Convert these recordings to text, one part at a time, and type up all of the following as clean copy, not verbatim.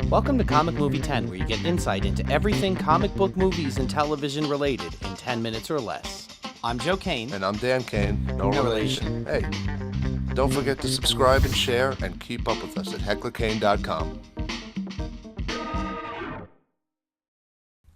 Welcome to Comic Movie 10, where you get insight into everything comic book movies and television related in 10 minutes or less. I'm Joe Kane. And I'm Dan Kane. No relation. Hey, don't forget to subscribe and share and keep up with us at hecklerkane.com.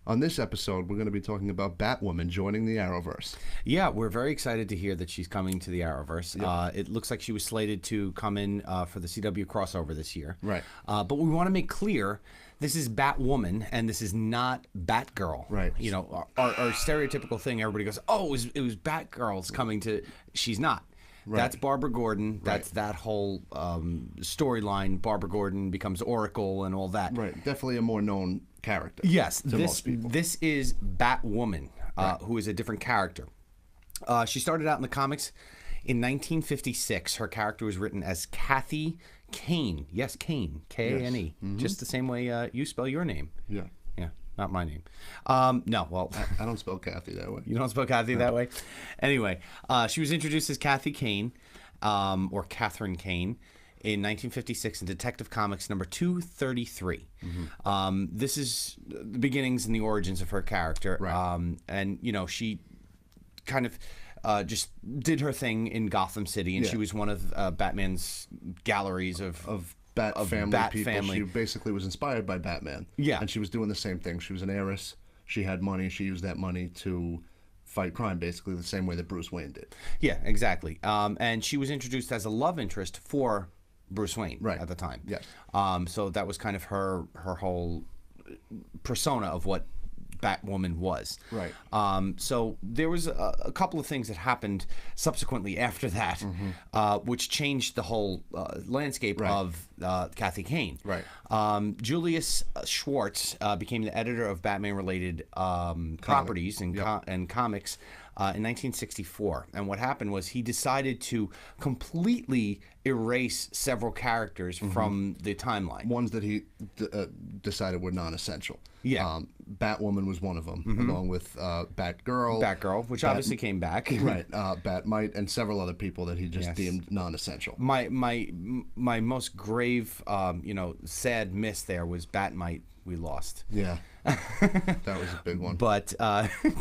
On this episode, we're going to be talking about Batwoman joining the Arrowverse. Yeah, we're very excited to hear that she's coming to the Arrowverse. Yep. It looks like she was slated to come in for the CW crossover this year. Right. But we want to make clear this is Batwoman and this is not Batgirl. Right. You know, our stereotypical thing, everybody goes, oh, it was Batgirl's coming to... She's not. Right. That's Barbara Gordon. That's that whole storyline. Barbara Gordon becomes Oracle and all that. Right. Definitely a more known character. Yes. To most people. This is Batwoman, who is a different character. She started out in the comics in 1956. Her character was written as Kathy Kane. Yes, Kane. K-A-N-E. Yes. Mm-hmm. Just the same way you spell your name. Yeah. Yeah. Not my name. No, well... I don't spell Kathy that way. You don't spell Kathy that way? Anyway, she was introduced as Kathy Kane, or Catherine Kane, in 1956 in Detective Comics number 233. Mm-hmm. This is the beginnings and the origins of her character. Right. And, you know, she kind of just did her thing in Gotham City, and she was one of Batman's galleries of Bat people. Family. She basically was inspired by Batman. Yeah. And she was doing the same thing. She was an heiress. She had money. She used that money to fight crime, basically the same way that Bruce Wayne did. Yeah, exactly. And she was introduced as a love interest for Bruce Wayne at the time. Yes. So that was kind of her whole persona of what Batwoman was. Right. So there was a couple of things that happened subsequently after that, which changed the whole landscape of Kathy Kane. Right. Julius Schwartz became the editor of Batman-related properties and comics in 1964. And what happened was he decided to completely erase several characters from the timeline. Ones that he decided were non-essential. Yeah. Batwoman was one of them, along with Batgirl. Which obviously came back. Right. Bat-Mite and several other people that he just deemed non-essential. My most grave, sad miss there was Bat-Mite. We lost. Yeah. That was a big one. But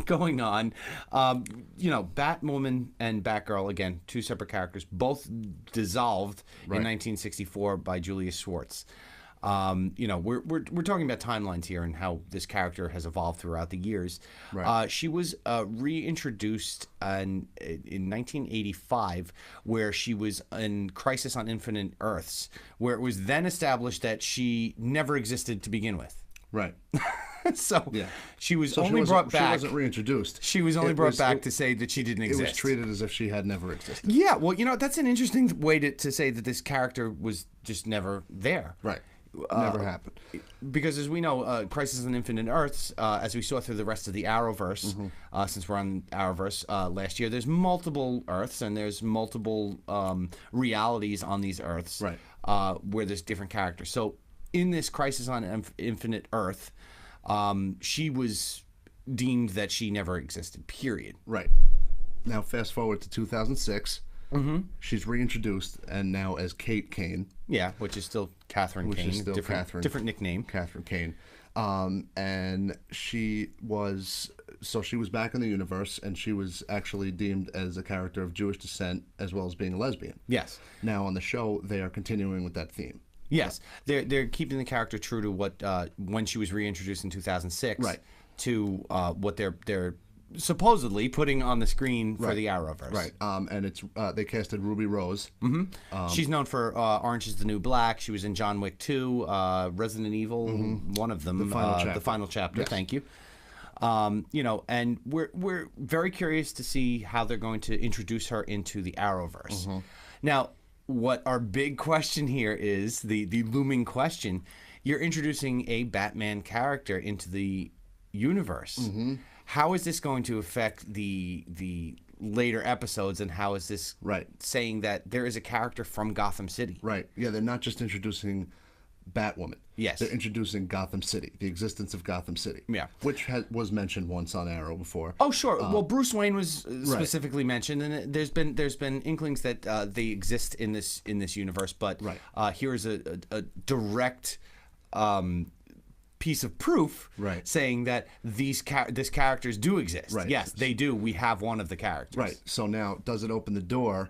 going on, Batwoman and Batgirl, again, two separate characters, both dissolved in 1964 by Julius Schwartz. We're talking about timelines here and how this character has evolved throughout the years. Right. She was reintroduced in 1985, where she was in Crisis on Infinite Earths, where it was then established that she never existed to begin with. Right. She was only brought back. She wasn't reintroduced. She was only brought back to say that she didn't exist. It was treated as if she had never existed. Yeah, well, that's an interesting way to say that this character was just never there. Right. Never happened. Because as we know, Crisis on Infinite Earths, as we saw through the rest of the Arrowverse, since we're on Arrowverse last year, there's multiple Earths and there's multiple realities on these Earths where there's different characters. So in this Crisis on Infinite Earth, she was deemed that she never existed, period. Right. Now fast forward to 2006. She's reintroduced, and now as Kate Kane. Yeah, which is still Catherine Kane. Which is still different nickname. Catherine Kane. And she was back in the universe, and she was actually deemed as a character of Jewish descent, as well as being a lesbian. Yes. Now on the show, they are continuing with that theme. Yes, they're keeping the character true to what when she was reintroduced in 2006. Right. To what they're supposedly putting on the screen for the Arrowverse. Right. And it's they casted Ruby Rose. She's known for Orange is the New Black. She was in John Wick 2, Resident Evil, one of them. The Final Chapter. Yes. Thank you. And we're very curious to see how they're going to introduce her into the Arrowverse. Now, what our big question here is, the looming question, you're introducing a Batman character into the universe. How is this going to affect the later episodes, and how is this saying that there is a character from Gotham City? Right. Yeah, they're not just introducing Batwoman. Yes. They're introducing Gotham City, the existence of Gotham City. Yeah. Which was mentioned once on Arrow before. Oh, sure. Well, Bruce Wayne was specifically mentioned, and there's been inklings that they exist in this universe, but here is a direct piece of proof Right. saying that these characters do exist. Right. Yes, they do. We have one of the characters. Right. So now, does it open the door,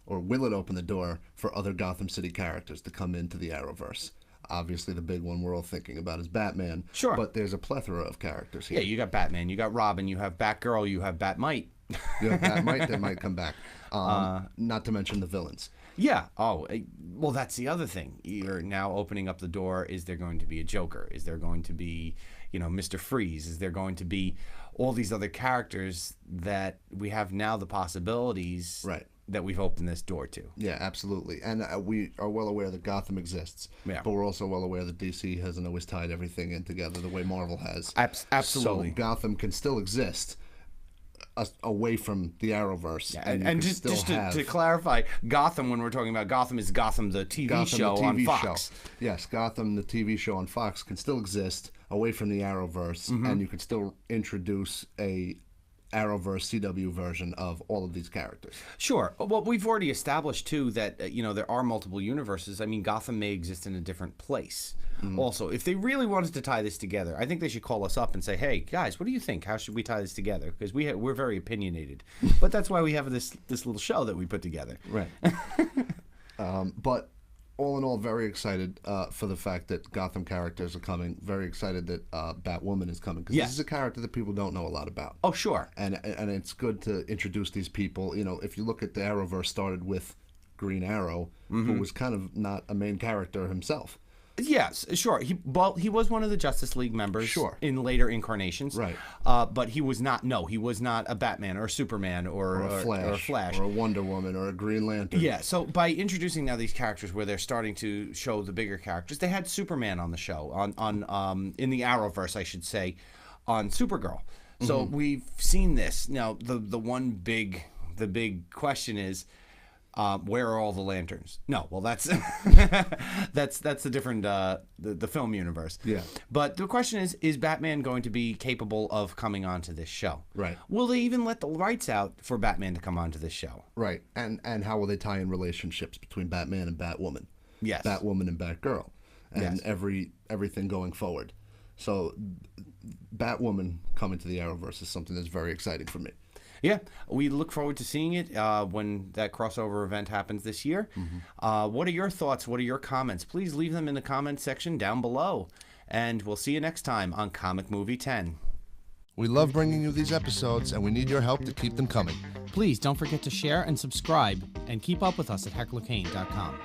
or will it open the door for other Gotham City characters to come into the Arrowverse? Obviously, the big one we're all thinking about is Batman. Sure. But there's a plethora of characters here. Yeah, you got Batman, you got Robin, you have Batgirl, you have Bat-Mite. You have Bat-Mite that might come back. Not to mention the villains. Yeah. Oh, well, that's the other thing. You're now opening up the door. Is there going to be a Joker? Is there going to be, Mr. Freeze? Is there going to be all these other characters that we have now the possibilities Right. that we've opened this door to? Yeah, absolutely. And we are well aware that Gotham exists. Yeah. But we're also well aware that DC hasn't always tied everything in together the way Marvel has. Absolutely. So Gotham can still exist away from the Arrowverse. Yeah, and and just to clarify, Gotham, when we're talking about Gotham, is Gotham the TV show on Fox. Yes, Gotham, the TV show on Fox, can still exist away from the Arrowverse, and you can still introduce a Arrowverse CW version of all of these characters. Sure. Well, we've already established, too, that, there are multiple universes. I mean, Gotham may exist in a different place. Also, if they really wanted to tie this together, I think they should call us up and say, hey, guys, what do you think? How should we tie this together? Because we're very opinionated. But that's why we have this little show that we put together. Right. But all in all, very excited for the fact that Gotham characters are coming. Very excited that Batwoman is coming. Because this is a character that people don't know a lot about. Oh, sure. And it's good to introduce these people. If you look at the Arrowverse, started with Green Arrow, who was kind of not a main character himself. Yes, sure. He was one of the Justice League members in later incarnations. Right. But he was not a Batman or a Superman or a Flash or or a Wonder Woman or a Green Lantern. Yeah, so by introducing now these characters where they're starting to show the bigger characters, they had Superman on the show, on in the Arrowverse, I should say, on Supergirl. So we've seen this. Now, the big question is, where are all the lanterns? No, well, that's that's a different the film universe. Yeah. But the question is Batman going to be capable of coming onto this show? Right. Will they even let the rights out for Batman to come onto this show? Right. And how will they tie in relationships between Batman and Batwoman? Yes. Batwoman and Batgirl, and everything going forward. So, Batwoman coming to the Arrowverse is something that's very exciting for me. Yeah, we look forward to seeing it when that crossover event happens this year. What are your thoughts? What are your comments? Please leave them in the comment section down below. And we'll see you next time on Comic Movie 10. We love bringing you these episodes, and we need your help to keep them coming. Please don't forget to share and subscribe, and keep up with us at hecklerkane.com.